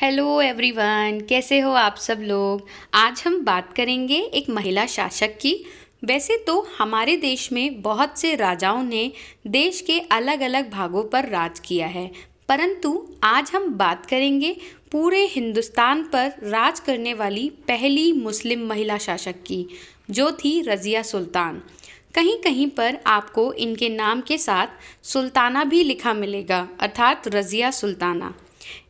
Hello everyone, कैसे हो आप सब लोग। आज हम बात करेंगे एक महिला शासक की। वैसे तो हमारे देश में बहुत से राजाओं ने देश के अलग अलग भागों पर राज किया है, परंतु आज हम बात करेंगे पूरे हिंदुस्तान पर राज करने वाली पहली मुस्लिम महिला शासक की, जो थी रज़िया सुल्तान। कहीं कहीं पर आपको इनके नाम के साथ सुल्ताना भी लिखा मिलेगा, अर्थात रज़िया सुल्ताना।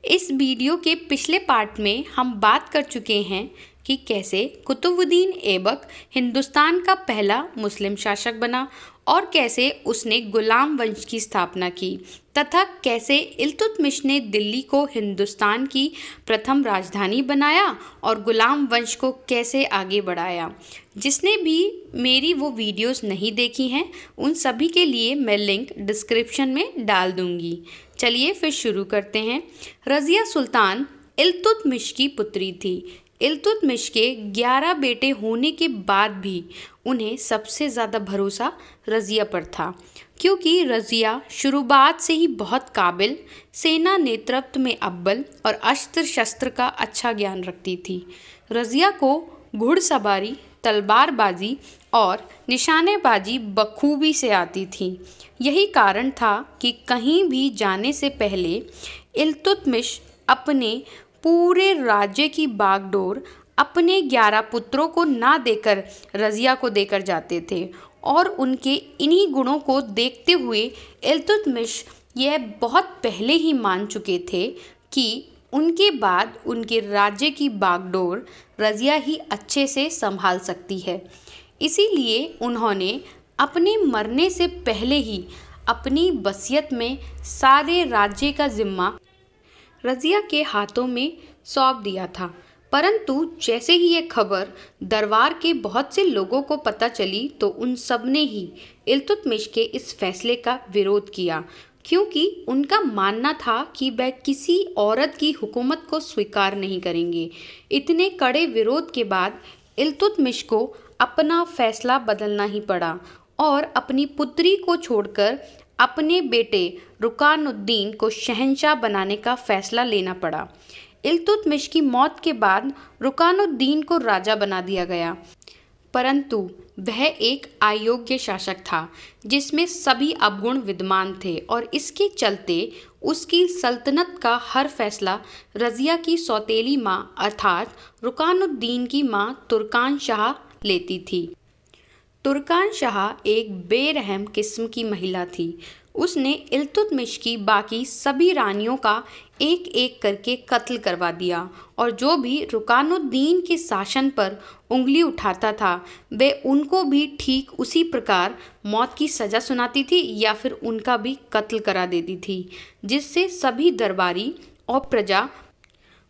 इस वीडियो के पिछले पार्ट में हम बात कर चुके हैं कि कैसे कुतुबुद्दीन ऐबक हिंदुस्तान का पहला मुस्लिम शासक बना और कैसे उसने गुलाम वंश की स्थापना की, तथा कैसे इल्तुतमिश ने दिल्ली को हिंदुस्तान की प्रथम राजधानी बनाया और गुलाम वंश को कैसे आगे बढ़ाया। जिसने भी मेरी वो वीडियोस नहीं देखी हैं, उन सभी के लिए मैं लिंक डिस्क्रिप्शन में डाल दूंगी। चलिए फिर शुरू करते हैं। रज़िया सुल्तान इल्तुतमिश की पुत्री थी। इल्तुतमिश के 11 बेटे होने के बाद भी उन्हें सबसे ज़्यादा भरोसा रज़िया पर था, क्योंकि रज़िया शुरुआत से ही बहुत काबिल, सेना नेतृत्व में अव्वल और अस्त्र शस्त्र का अच्छा ज्ञान रखती थी। रज़िया को घुड़सवारी, तलवारबाजी और निशानेबाजी बखूबी से आती थी। यही कारण था कि कहीं भी जाने से पहले इल्तुतमिश अपने पूरे राज्य की बागडोर अपने 11 पुत्रों को ना देकर रज़िया को देकर जाते थे, और उनके इन्हीं गुणों को देखते हुए इल्तुतमिश यह बहुत पहले ही मान चुके थे कि उनके बाद उनके राज्य की बागडोर रज़िया ही अच्छे से संभाल सकती है। इसीलिए उन्होंने अपने मरने से पहले ही अपनी वसीयत में सारे राज्य का जिम्मा रज़िया के हाथों में सौंप दिया था। परंतु जैसे ही ये खबर दरबार के बहुत से लोगों को पता चली, तो उन सब ने ही इल्तुतमिश के इस फैसले का विरोध किया, क्योंकि उनका मानना था कि वह किसी औरत की हुकूमत को स्वीकार नहीं करेंगे। इतने कड़े विरोध के बाद इल्तुतमिश को अपना फैसला बदलना ही पड़ा और अपनी पुत्री को छोड़कर अपने बेटे रुकानुद्दीन को शहंशाह बनाने का फैसला लेना पड़ा। इल्तुतमिश की मौत के बाद रुकानुद्दीन को राजा बना दिया गया, परंतु वह एक अयोग्य शासक था जिसमें सभी अवगुण विद्यमान थे, और इसके चलते उसकी सल्तनत का हर फैसला रज़िया की सौतेली माँ अर्थात रुकानुद्दीन की माँ तुर्कान शाह लेती थी। तुर्कान शाह एक बेरहम किस्म की महिला थी। उसने इल्तुतमिश की बाकी सभी रानियों का एक एक करके कत्ल करवा दिया, और जो भी रुकानुद्दीन के शासन पर उंगली उठाता था वे उनको भी ठीक उसी प्रकार मौत की सज़ा सुनाती थी या फिर उनका भी कत्ल करा देती थी, जिससे सभी दरबारी और प्रजा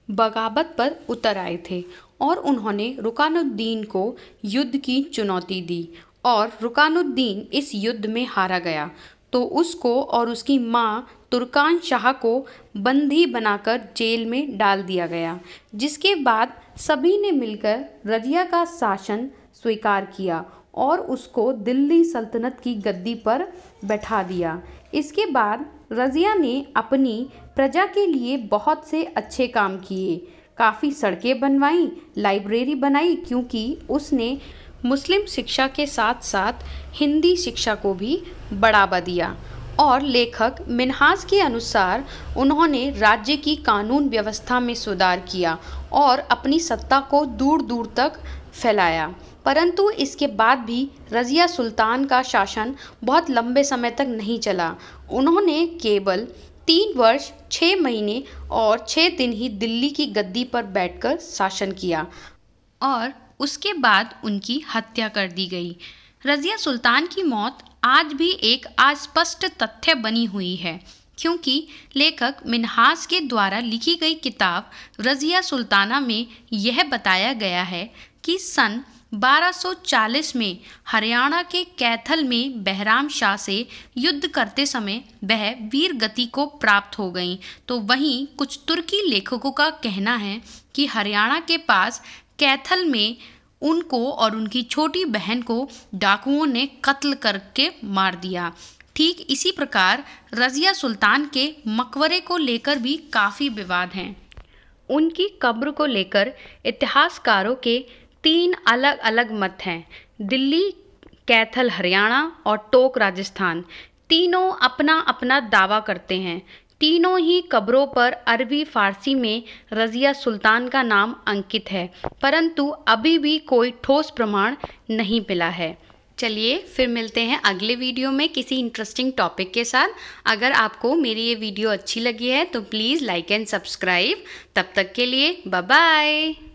बगावत पर उतर आए थे और उन्होंने रुकानुद्दीन को युद्ध की चुनौती दी, और रुकानुद्दीन इस युद्ध में हारा गया तो उसको और उसकी माँ तुर्कान शाह को बंदी बनाकर जेल में डाल दिया गया, जिसके बाद सभी ने मिलकर रज़िया का शासन स्वीकार किया और उसको दिल्ली सल्तनत की गद्दी पर बैठा दिया। इसके बाद रज़िया ने अपनी प्रजा के लिए बहुत से अच्छे काम किए, काफ़ी सड़कें बनवाईं, लाइब्रेरी बनाई, क्योंकि उसने मुस्लिम शिक्षा के साथ साथ हिंदी शिक्षा को भी बढ़ावा दिया। और लेखक मिन्हाज के अनुसार उन्होंने राज्य की कानून व्यवस्था में सुधार किया और अपनी सत्ता को दूर दूर तक फैलाया। परंतु इसके बाद भी रज़िया सुल्तान का शासन बहुत लंबे समय तक नहीं चला। उन्होंने केवल 3 वर्ष 6 महीने और 6 दिन ही दिल्ली की गद्दी पर बैठकर शासन किया, और उसके बाद उनकी हत्या कर दी गई। रज़िया सुल्तान की मौत आज भी एक अस्पष्ट तथ्य बनी हुई है, क्योंकि लेखक मिन्हाज के द्वारा लिखी गई किताब रज़िया सुल्ताना में यह बताया गया है कि सन 1240 में हरियाणा के कैथल में बहराम शाह से युद्ध करते समय वह वीर गति को प्राप्त हो गईं। तो वहीं कुछ तुर्की लेखकों का कहना है कि हरियाणा के पास कैथल में उनको और उनकी छोटी बहन को डाकुओं ने कत्ल करके मार दिया। ठीक इसी प्रकार रज़िया सुल्तान के मकबरे को लेकर भी काफ़ी विवाद हैं। उनकी कब्र को लेकर इतिहासकारों के 3 अलग अलग मत हैं। दिल्ली, कैथल हरियाणा और टोंक राजस्थान, तीनों अपना अपना दावा करते हैं। तीनों ही कब्रों पर अरबी फारसी में रज़िया सुल्तान का नाम अंकित है, परंतु अभी भी कोई ठोस प्रमाण नहीं मिला है। चलिए फिर मिलते हैं अगले वीडियो में किसी इंटरेस्टिंग टॉपिक के साथ। अगर आपको मेरी ये वीडियो अच्छी लगी है तो प्लीज़ लाइक एंड सब्सक्राइब। तब तक के लिए बाय बाय।